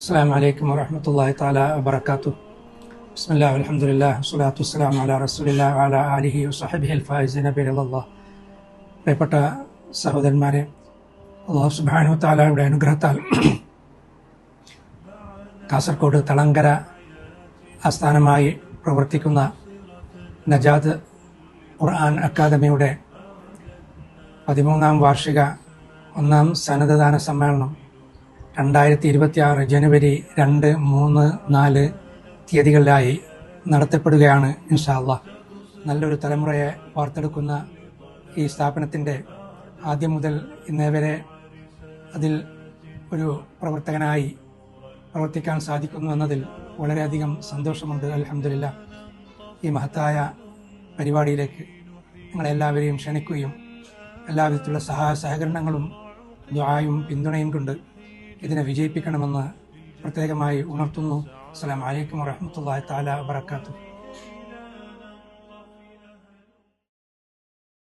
السلام عليكم ورحمة الله تعالى وبركاته. بسم الله والحمد لله والصلاة والسلام على رسول الله وعلى آله وصحبه الفائزين برضا الله. പ്രിയപ്പെട്ട സഹോദരന്മാരെ, അല്ലാഹു സുബ്ഹാനഹു വ തആലയുടെ അനുഗ്രഹത്താൽ കാസർഗോഡ് തളങ്കര ആസ്ഥാനമായി പ്രവർത്തിക്കുന്ന നജാദ് ഖുർആൻ അക്കാദമിയുടെ 13ാം വാർഷിക 1ാം സന്നദ്ധദാന സമ്മേളനം 2026 ജനുവരി 2, 3, 4 തീയതികളിലായി നടത്തപ്പെടുകയാണ്. ഇൻഷാ അല്ലാഹ്. നല്ലൊരു തലമുറയെ വാർത്തെടുക്കുന്ന ഈ സ്ഥാപനത്തിൻ്റെ ആദ്യം മുതൽ ഇന്നേ വരെ അതിൽ ഒരു പ്രവർത്തകനായി പ്രവർത്തിക്കാൻ സാധിക്കുന്നു എന്നതിൽ വളരെയധികം സന്തോഷമുണ്ട്. അൽഹംദുലില്ലാഹ്. ഈ മഹത്തായ പരിപാടിയിലേക്ക് നിങ്ങളെല്ലാവരെയും ക്ഷണിക്കുകയും എല്ലാവിധത്തിലുള്ള സഹകരണങ്ങളും ദുആയും പിന്തുണയും കൊണ്ട് ഇതിനെ വിജയിപ്പിക്കണമെന്ന് പ്രത്യേകമായി ഉണർത്തുന്നു. അസ്സലാമു അലൈക്കും വറഹ്മത്തുള്ളാഹി തആല വബറകാതുഹു.